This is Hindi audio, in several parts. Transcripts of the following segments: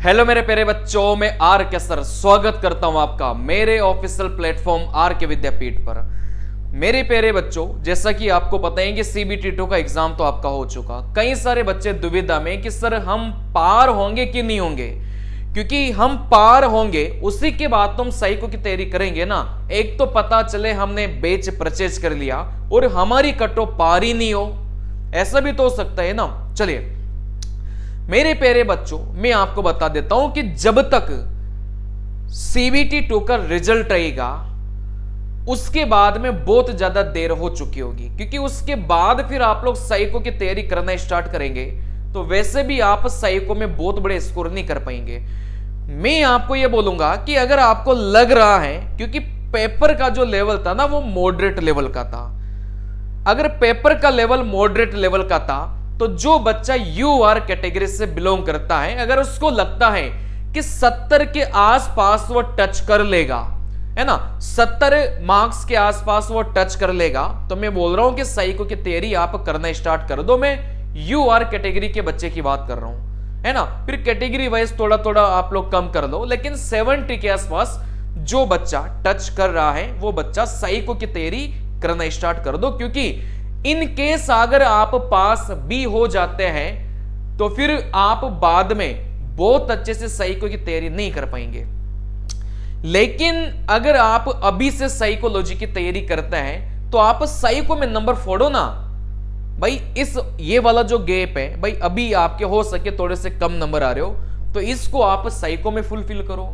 हेलो मेरे प्यारे बच्चों, मैं आर के सर स्वागत करता हूं आपका मेरे ऑफिशियल प्लेटफॉर्म आर के विद्यापीठ पर। मेरे प्यारे बच्चों, जैसा कि आपको पता है कि सीबीटी 2 का एग्जाम तो आपका हो चुका। कई सारे बच्चे दुविधा में कि सर हम पार होंगे कि नहीं होंगे, क्योंकि हम पार होंगे उसी के बाद तो हम साइको की तैयारी करेंगे ना। एक तो पता चले हमने बेच परचेज कर लिया और हमारी कट ऑफ पार ही नहीं हो, ऐसा भी तो हो सकता है ना। चलिए मेरे प्यारे बच्चों, मैं आपको बता देता हूं कि जब तक सीबीटी 2 का रिजल्ट आएगा उसके बाद में बहुत ज्यादा देर हो चुकी होगी, क्योंकि उसके बाद फिर आप लोग साइको की तैयारी करना स्टार्ट करेंगे तो वैसे भी आप साइको में बहुत बड़े स्कोर नहीं कर पाएंगे। मैं आपको यह बोलूंगा कि अगर आपको लग रहा है, क्योंकि पेपर का जो लेवल था ना वो मॉडरेट लेवल का था, अगर पेपर का लेवल मॉडरेट लेवल का था तो जो बच्चा यूआर कैटेगरी से बिलोंग करता है, अगर उसको लगता है कि 70 के आसपास वो टच कर लेगा, है ना, 70 मार्क्स के आसपास वो टच कर लेगा, तो मैं बोल रहा हूं कि साइको की तैयारी आप करना स्टार्ट कर दो। मैं यूआर कैटेगरी के बच्चे की बात कर रहा हूं, है ना। फिर कैटेगरी वाइज थोड़ा थोड़ा आप लोग कम कर लो, लेकिन 70 के आसपास जो बच्चा टच कर रहा है वो बच्चा साइको की तैयारी करना स्टार्ट कर दो, क्योंकि इन केस अगर आप पास भी हो जाते हैं तो फिर आप बाद में बहुत अच्छे से साइको की तैयारी नहीं कर पाएंगे। लेकिन अगर आप अभी से साइकोलॉजी की तैयारी करते हैं तो आप साइको में नंबर फोड़ो ना भाई। इस ये वाला जो गैप है भाई, अभी आपके हो सके थोड़े से कम नंबर आ रहे हो तो इसको आप साइको में फुलफिल करो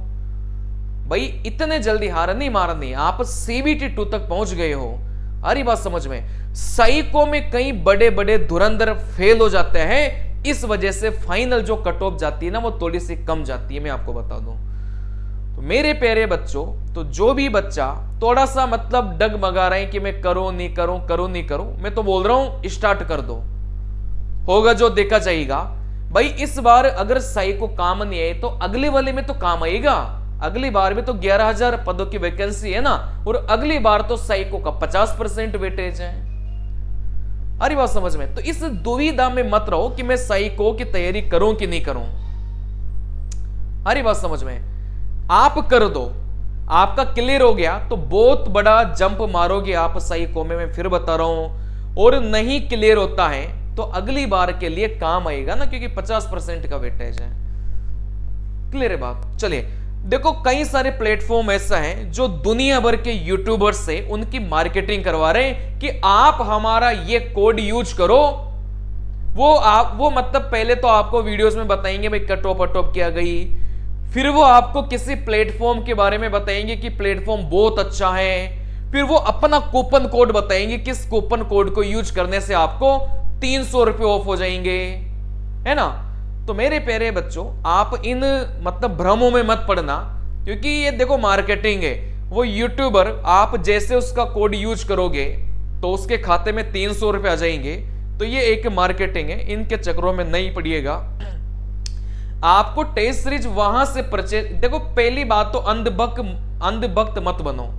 भाई। इतने जल्दी हार नहीं मारनी, आप सीबीटी 2 तक पहुंच गए हो। अरे बात समझ में, साइको में कई बड़े बड़े धुरंधर फेल हो जाते हैं, इस वजह से फाइनल जो कट ऑफ जाती है ना वो थोड़ी सी कम जाती है, मैं आपको बता दूं। तो मेरे प्यारे बच्चों, तो जो भी बच्चा थोड़ा सा मतलब डगमगा रहे हैं कि मैं करूं नहीं करूं, करूं नहीं करूं, मैं तो बोल रहा हूं स्टार्ट कर दो, होगा जो देखा जाएगा भाई। इस बार अगर साइको काम नहीं आए तो अगले वाले में तो काम आएगा। अगली बार में तो 11,000 पदों की वैकेंसी है ना, और अगली बार तो साइको का 50% वेटेज है। अरे बात समझ में, तो इस दुविधा में मत रहो कि मैं साइको की तैयारी करूं कि नहीं करूं। अरे बात समझ में, आप कर दो, आपका क्लियर हो गया तो बहुत बड़ा जंप मारोगे आप साइको में, मैं फिर बता रहा हूं। और नहीं क्लियर होता है तो अगली बार के लिए काम आएगा ना, क्योंकि 50% का वेटेज है। क्लियर है बात। चलिए देखो, कई सारे प्लेटफॉर्म ऐसा है जो दुनिया भर के यूट्यूबर्स से उनकी मार्केटिंग करवा रहे हैं कि आप हमारा ये कोड यूज करो। वो मतलब पहले तो आपको वीडियोस में बताएंगे भाई कट ऑफ क्या गई, फिर वो आपको किसी प्लेटफॉर्म के बारे में बताएंगे कि प्लेटफॉर्म बहुत अच्छा है, फिर वो अपना कूपन कोड बताएंगे किस कूपन कोड को यूज करने से आपको 300 रुपए ऑफ हो जाएंगे, है ना। तो मेरे प्यारे बच्चों, आप इन मतलब भ्रमों में मत पड़ना, क्योंकि ये देखो मार्केटिंग है। वो यूट्यूबर आप जैसे उसका कोड यूज करोगे तो उसके खाते में 300 रुपए आ जाएंगे, तो ये एक मार्केटिंग है, इनके चक्रों में नहीं पड़िएगा। आपको टेस्ट सीरीज वहां से परचेज, देखो पहली बात तो अंधभक्त मत बनो।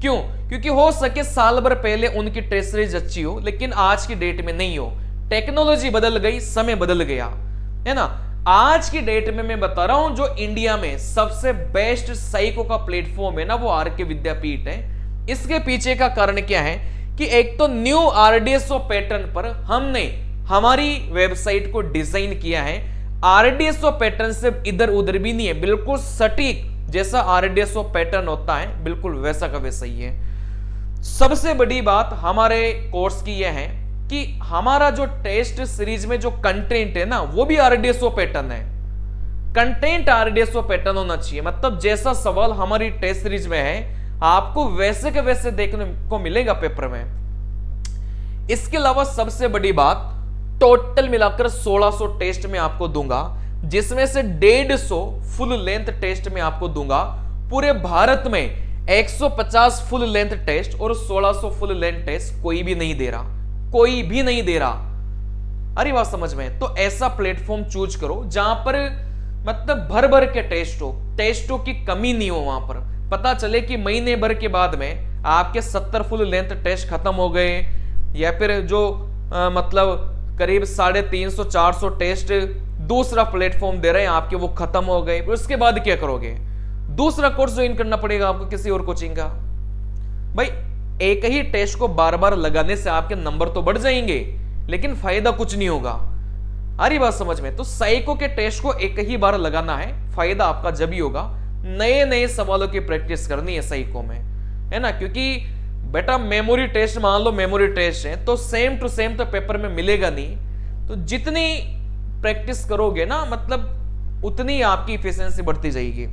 क्यों? क्योंकि हो सके साल भर पहले उनकी टेस्ट सीरीज अच्छी हो, लेकिन आज की डेट में नहीं हो। टेक्नोलॉजी बदल गई, समय बदल गया, है ना। आज की डेट में मैं बता रहा हूं जो इंडिया में सबसे बेस्ट साइको का प्लेटफॉर्म है ना वो आर के विद्यापीठ है। इसके पीछे का कारण क्या है कि एक तो न्यू आरडीएसओ पैटर्न पर हमने हमारी वेबसाइट को डिजाइन किया है। आरडीएसओ पैटर्न से इधर उधर भी नहीं है, बिल्कुल सटीक जैसा आरडीएसओ पैटर्न होता है बिल्कुल वैसा का वैसा ही है। सबसे बड़ी बात हमारे कोर्स की यह है कि हमारा जो टेस्ट सीरीज में जो कंटेंट है ना वो भी आरडीएसओ पैटर्न है। कंटेंट आरडीएसओ पैटर्न होना चाहिए, मतलब जैसा सवाल हमारी टेस्ट सीरीज में है आपको वैसे के वैसे देखने को मिलेगा पेपर में। इसके अलावा सबसे बड़ी बात, टोटल मिलाकर 1600 टेस्ट में आपको दूंगा, जिसमें से 150 फुल लेंथ टेस्ट में आपको दूंगा। पूरे भारत में 150 फुल लेंथ टेस्ट और 1600 फुल लेंथ टेस्ट कोई भी नहीं दे रहा, कोई भी नहीं दे रहा। अरे बात समझ में, तो ऐसा प्लेटफॉर्म चूज करो जहां पर मतलब भर भर के टेस्टों की कमी नहीं हो। वहां पर पता चले कि महीने भर के बाद में आपके 70 फुल लेंथ टेस्ट खत्म हो गए, या फिर जो मतलब करीब 350-400 टेस्ट दूसरा प्लेटफॉर्म दे रहे हैं आपके, वो खत्म हो गए, उसके बाद क्या करोगे? दूसरा कोर्स ज्वाइन करना पड़ेगा आपको किसी और कोचिंग का। भाई एक ही टेस्ट को बार बार लगाने से आपके नंबर तो बढ़ जाएंगे, लेकिन फायदा कुछ नहीं होगा। आ रही बात समझ में? तो साइको के टेस्ट को एक ही बार लगाना है, फायदा आपका जब ही होगा। नए नए सवालों की प्रैक्टिस करनी है साइको में, है ना, क्योंकि बेटा मेमोरी टेस्ट, मान लो मेमोरी टेस्ट है तो सेम टू सेम तो पेपर में मिलेगा नहीं। तो जितनी प्रैक्टिस करोगे ना, मतलब उतनी आपकी इफिशिएंसी बढ़ती जाएगी।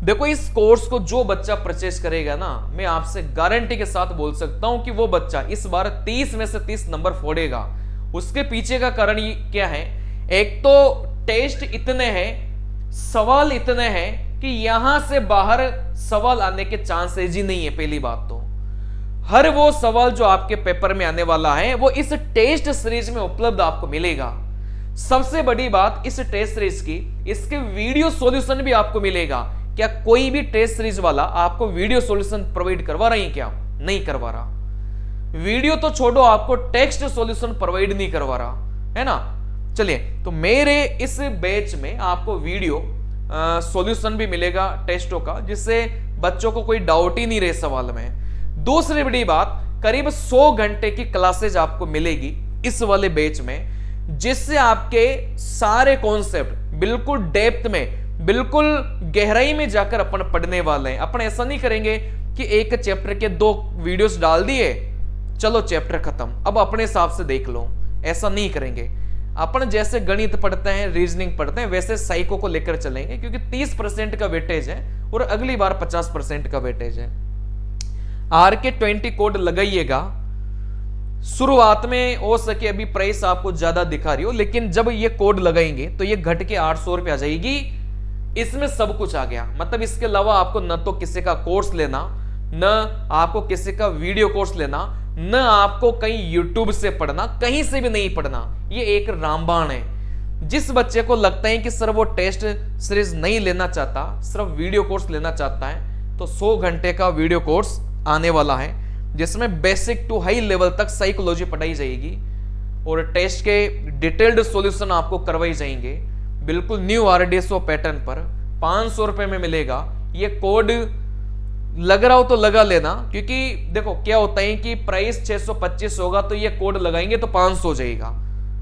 देखो इस कोर्स को जो बच्चा परचेज करेगा ना, मैं आपसे गारंटी के साथ बोल सकता हूं कि वो बच्चा इस बार 30 में से 30 नंबर फोड़ेगा। उसके पीछे का कारण क्या है? एक तो टेस्ट इतने हैं, सवाल इतने हैं कि यहां से बाहर सवाल आने के चांसेज ही नहीं है। पहली बात तो हर वो सवाल जो आपके पेपर में आने वाला है वो इस टेस्ट सीरीज में उपलब्ध आपको मिलेगा। सबसे बड़ी बात इस टेस्ट सीरीज की, इसके वीडियो सॉल्यूशन भी आपको मिलेगा। क्या कोई भी टेस्ट सीरीज वाला आपको वीडियो सॉल्यूशन प्रोवाइड करवा रही है? क्या नहीं करवा रहा। वीडियो तो छोड़ो, आपको टेक्स्ट सॉल्यूशन प्रोवाइड नहीं करवा रहा, है ना। चलिए, तो मेरे इस बैच में आपको वीडियो सॉल्यूशन भी मिलेगा टेस्टों का, जिससे बच्चों को कोई डाउट ही नहीं रहे सवाल में। दूसरी बड़ी बात, करीब 100 घंटे की क्लासेज आपको मिलेगी इस वाले बैच में, जिससे आपके सारे कॉन्सेप्ट बिल्कुल डेप्थ में, बिल्कुल गहराई में जाकर अपन पढ़ने वाले हैं। अपन ऐसा नहीं करेंगे कि एक चैप्टर के 2 वीडियोस डाल दिए, चलो चैप्टर खत्म, अब अपने हिसाब से देख लो। ऐसा नहीं करेंगे। अपन जैसे गणित पढ़ते हैं, रीजनिंग पढ़ते हैं, वैसे साइको को लेकर चलेंगे, क्योंकि 30% का वेटेज है और अगली बार 50% का वेटेज है। RK20 कोड लगाइएगा। शुरुआत में हो सके अभी प्राइस आपको ज्यादा दिखा रही हो, लेकिन जब ये कोड लगाएंगे तो ये घट के 800 रुपये आ जाएगी। इसमें सब कुछ आ गया। मतलब इसके अलावा आपको न तो किसी का कोर्स लेना, न आपको किसी का वीडियो कोर्स लेना, न आपको कहीं यूट्यूब से पढ़ना, कहीं से भी नहीं पढ़ना। ये एक रामबाण है। जिस बच्चे को लगता है कि सर वो टेस्ट सीरीज नहीं लेना चाहता, सिर्फ वीडियो कोर्स लेना चाहता है, तो 100 घंटे का वीडियो कोर्स आने वाला है, जिसमें बेसिक टू हाई लेवल तक साइकोलॉजी पढ़ाई जाएगी और टेस्ट के डिटेल्ड सॉल्यूशन आपको करवाई जाएंगे, बिल्कुल न्यू RDSO पैटर्न पर। 500 रुपए में मिलेगा। ये कोड लग रहा हो तो लगा लेना, क्योंकि देखो क्या होता है कि प्राइस 625 होगा तो ये कोड लगाएंगे तो 500 हो जाएगा।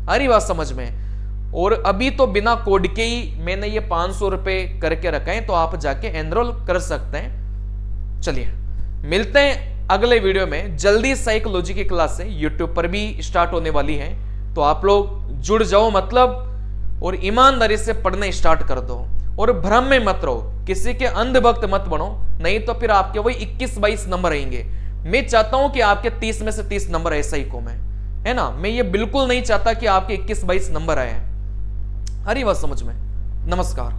आ रही बात समझ में? और अभी तो बिना कोड के ही मैंने ये 500 रुपए करके रखा है, तो आप जाके एनरोल कर सकते हैं। चलिए मिलते हैं अगले वीडियो में। जल्दी साइकोलॉजी की क्लास है यूट्यूब पर भी स्टार्ट होने वाली है, तो आप लोग जुड़ जाओ मतलब, और ईमानदारी से पढ़ना स्टार्ट कर दो। और भ्रम में मत रहो, किसी के अंधभक्त मत बनो, नहीं तो फिर आपके वही 21-22 नंबर आएंगे। मैं चाहता हूं कि आपके 30 में से 30 नंबर आए साइको में, है ना। मैं ये बिल्कुल नहीं चाहता कि आपके 21-22 नंबर आए। हरी बात समझ में? नमस्कार।